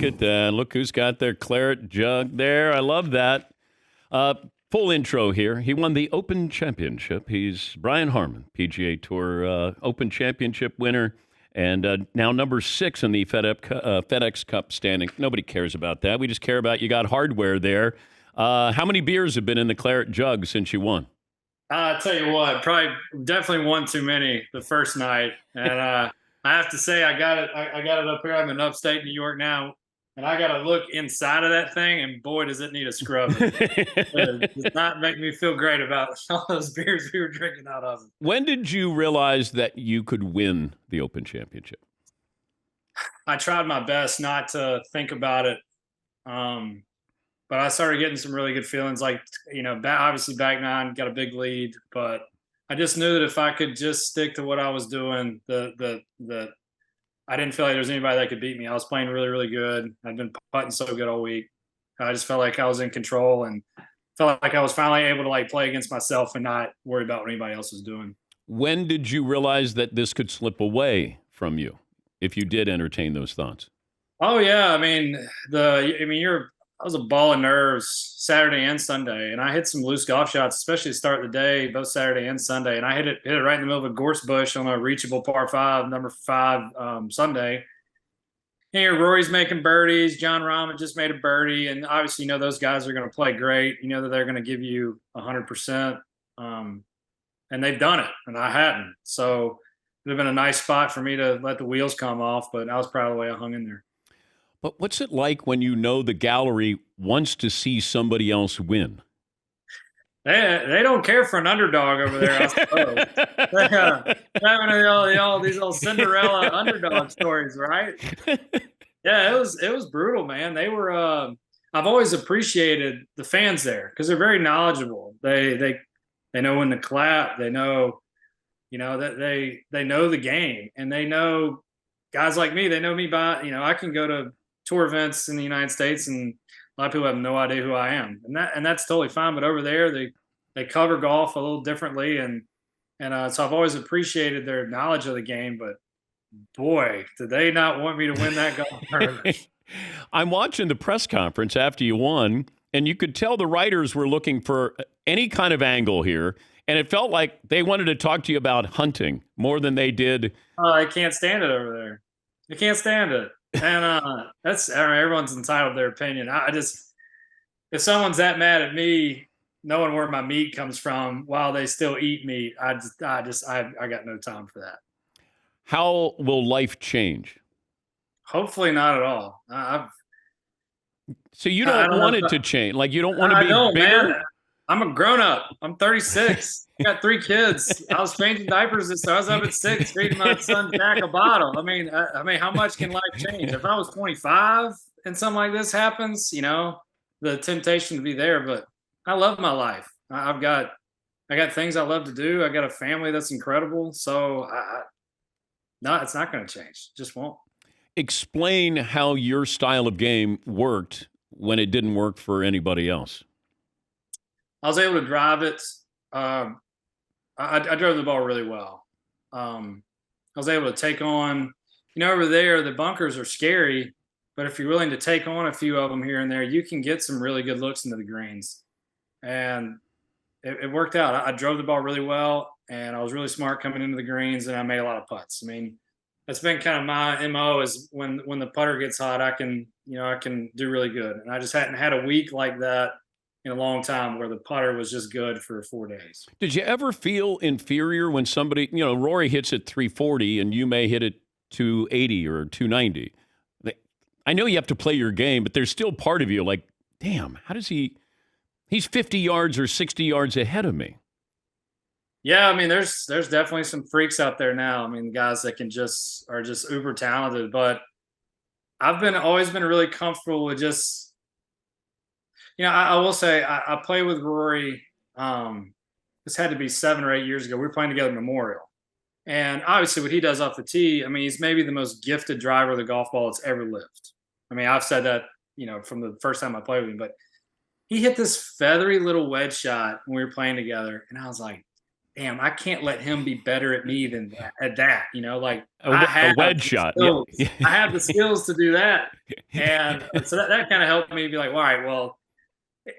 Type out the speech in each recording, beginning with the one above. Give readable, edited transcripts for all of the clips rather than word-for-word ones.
at that. Look who's got their claret jug there. I love that. Full intro here. He won the Open Championship. He's Brian Harman, PGA Tour Open Championship winner, and now number 6 in the FedEx Cup standing. Nobody cares about that. We just care about you got hardware there. How many beers have been in the claret jug since you won? I'll tell you what, definitely one too many the first night. And I have to say, I got it up here. I'm in upstate New York now, and I got to look inside of that thing, and boy, does it need a scrubbing. It does not make me feel great about all those beers we were drinking out of it. When did you realize that you could win the Open Championship? I tried my best not to think about it. But I started getting some really good feelings. Like, obviously back 9, got a big lead, but I just knew that if I could just stick to what I was doing, I didn't feel like there was anybody that could beat me. I was playing really, really good. I'd been putting so good all week. I just felt like I was in control and felt like I was finally able to play against myself and not worry about what anybody else was doing. When did you realize that this could slip away from you, if you did entertain those thoughts? Oh yeah, I was a ball of nerves Saturday and Sunday, and I hit some loose golf shots, especially to start the day, both Saturday and Sunday. And I hit it right in the middle of a gorse bush on a reachable par 5, number 5 Sunday. Here, Rory's making birdies. John Rahm just made a birdie, and obviously, those guys are going to play great. You know that they're going to give you 100%, and they've done it, and I hadn't. So it would have been a nice spot for me to let the wheels come off, but I was proud of the way I hung in there. But what's it like when you know the gallery wants to see somebody else win? They don't care for an underdog over there, I suppose. Having these old Cinderella underdog stories, right? Yeah, it was brutal, man. They were. I've always appreciated the fans there because they're very knowledgeable. They know when to clap. They know, that they know the game, and they know guys like me. They know me by I can go to tour events in the United States, and a lot of people have no idea who I am, and that's totally fine. But over there, they cover golf a little differently, and so I've always appreciated their knowledge of the game. But boy, did they not want me to win that golf tournament? I'm watching the press conference after you won, and you could tell the writers were looking for any kind of angle here, and it felt like they wanted to talk to you about hunting more than they did. I can't stand it over there. I can't stand it. And everyone's entitled to their opinion. If someone's that mad at me, knowing where my meat comes from while they still eat meat, I got no time for that. How will life change? Hopefully not at all. So you don't want it to change? Like you don't want to be bigger? Man. I'm a grown up. I'm 36. I got 3 kids. I was changing diapers so I was up at 6 feeding my son Jack a bottle. I mean, how much can life change? If I was 25 and something like this happens, the temptation to be there. But I love my life. I got things I love to do. I got a family that's incredible. So no, it's not going to change. It just won't. Explain how your style of game worked when it didn't work for anybody else. I was able to drive it. I drove the ball really well. I was able to take on, over there, the bunkers are scary, but if you're willing to take on a few of them here and there, you can get some really good looks into the greens. And it worked out. I drove the ball really well, and I was really smart coming into the greens, and I made a lot of putts. I mean, that's been kind of my MO is when the putter gets hot, I can do really good. And I just hadn't had a week like that in a long time where the putter was just good for 4 days. Did you ever feel inferior when somebody, Rory hits it 340 and you may hit it 280 or 290? I know you have to play your game, but there's still part of you like, damn, how does he's 50 yards or 60 yards ahead of me. Yeah, I mean, there's definitely some freaks out there now. I mean, guys that are just uber talented, but I've always been really comfortable with just, I will say I played with Rory. This had to be 7 or 8 years ago. We were playing together at Memorial, and obviously what he does off the tee, I mean, he's maybe the most gifted driver of the golf ball that's ever lived. I mean, I've said that, from the first time I played with him, but he hit this feathery little wedge shot when we were playing together, and I was like, damn, I can't let him be better at me than at that. Like I A have wedge the shot. Yeah. skills. I have the skills to do that. And so that kind of helped me be like, all right, well,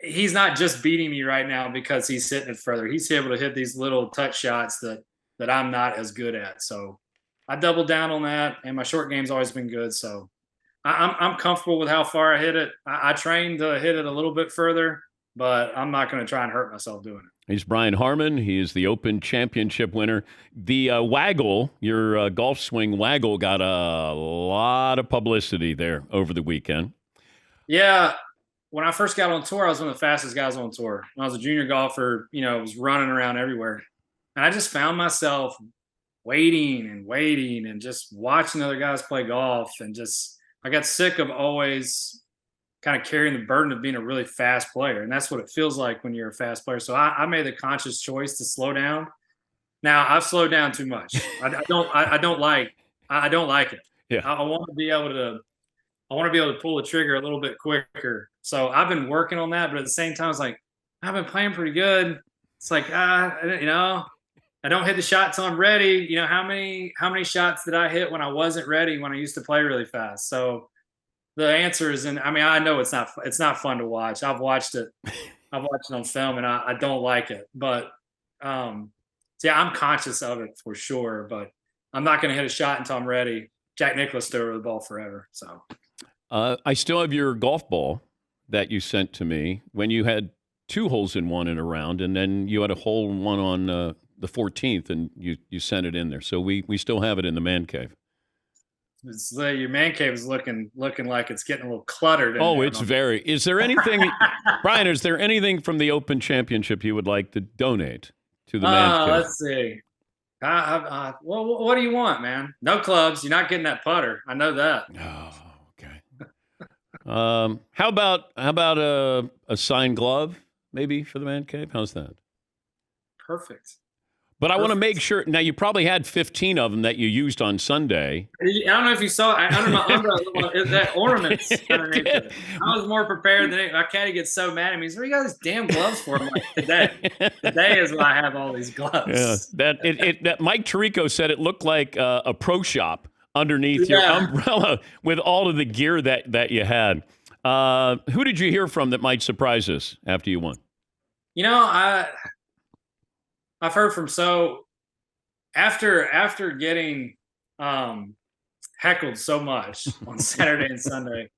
he's not just beating me right now because he's hitting it further. He's able to hit these little touch shots that I'm not as good at. So I doubled down on that, and my short game's always been good. So I'm comfortable with how far I hit it. I trained to hit it a little bit further, but I'm not going to try and hurt myself doing it. He's Brian Harman. He is the Open Championship winner. The Waggle, your golf swing Waggle, got a lot of publicity there over the weekend. Yeah. When I first got on tour, I was one of the fastest guys on tour. When I was a junior golfer, I was running around everywhere. And I just found myself waiting and just watching other guys play golf. And I got sick of always kind of carrying the burden of being a really fast player. And that's what it feels like when you're a fast player. So I made the conscious choice to slow down. Now I've slowed down too much. I don't like it. Yeah. I want to be able to pull the trigger a little bit quicker. So I've been working on that, but at the same time, it's like I've been playing pretty good. It's like I don't hit the shot till I'm ready. How many shots did I hit when I wasn't ready when I used to play really fast? So the answer is, I know it's not fun to watch. I've watched it on film, and I don't like it. But yeah, I'm conscious of it for sure. But I'm not going to hit a shot until I'm ready. Jack Nicklaus threw the ball forever. So I still have your golf ball that you sent to me when you had 2 holes in one in a round, and then you had a hole in one on the 14th, and you sent it in there. So we still have it in the man cave. Your man cave is looking like it's getting a little cluttered. It's very. Is there anything, Brian? Is there anything from the Open Championship you would like to donate to the man cave? Let's see. Well, what do you want, man? No clubs. You're not getting that putter. I know that. Oh, okay. How about a signed glove, maybe, for the man cave? How's that? Perfect. But I want to make sure. Now, you probably had 15 of them that you used on Sunday. I don't know if you saw it. Under my umbrella, that ornaments underneath it. I was more prepared than my caddy gets so mad at me. He's like, "What you got these damn gloves for?" I'm like, Today is when I have all these gloves. Yeah, that Mike Tirico said it looked like a pro shop underneath your umbrella with all of the gear that you had. Who did you hear from that might surprise us after you won? I've heard from after getting heckled so much on Saturday and Sunday,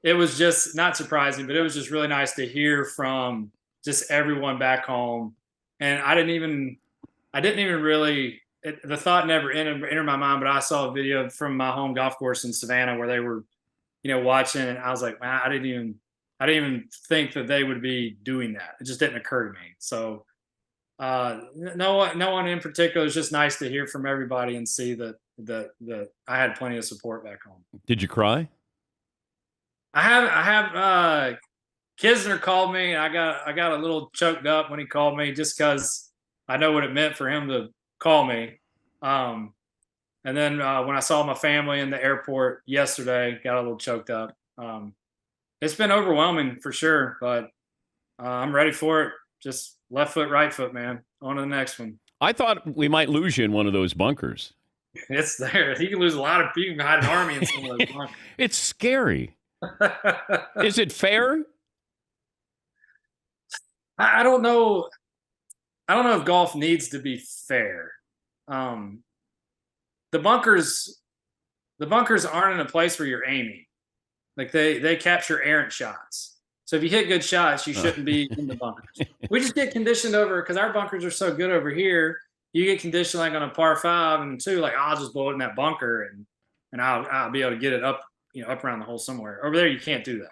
it was just not surprising, but it was just really nice to hear from just everyone back home. And I didn't even really, the thought never entered my mind, but I saw a video from my home golf course in Savannah where they were, watching, and I was like, man, I didn't even think that they would be doing that. It just didn't occur to me. So no one in particular. It's just nice to hear from everybody and see that I had plenty of support back home. Did you cry? I have Kisner called me, and I got a little choked up when he called me, just because I know what it meant for him to call me. And then when I saw my family in the airport yesterday, got a little choked up. It's been overwhelming for sure, but I'm ready for it. Just left foot, right foot, man. On to the next one. I thought we might lose you in one of those bunkers. It's there. He can lose a lot of people. Hide an army in some of those bunkers. It's scary. Is it fair? I don't know. I don't know if golf needs to be fair. The bunkers aren't in a place where you're aiming. Like they capture errant shots. So if you hit good shots, you shouldn't be in the bunkers. We just get conditioned over, because our bunkers are so good over here. You get conditioned like on a par 5 and 2, like I'll just blow it in that bunker and I'll be able to get it up, up around the hole somewhere. Over there, you can't do that.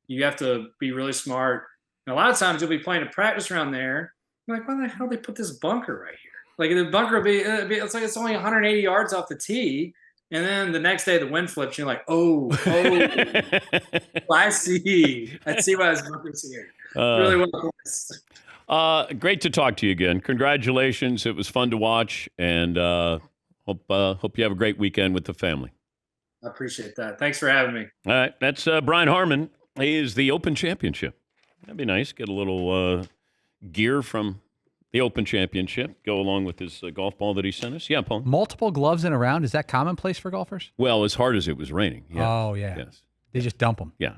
You have to be really smart. And a lot of times you'll be playing a practice round there. You're like, why the hell did they put this bunker right here? Like the bunker will be it's like it's only 180 yards off the tee. And then the next day the wind flips. You're like, oh, I see why this bunker's here. Really well placed. Great to talk to you again. Congratulations. It was fun to watch, and hope you have a great weekend with the family. I appreciate that. Thanks for having me. All right. That's Brian Harman. He is the Open Championship. That'd be nice. Get a little gear from the Open Championship, go along with his golf ball that he sent us. Yeah, Paul. Multiple gloves in a round, is that commonplace for golfers? Well, as hard as it was raining. Yeah. Oh, yeah. Yes. They just dump them. Yeah.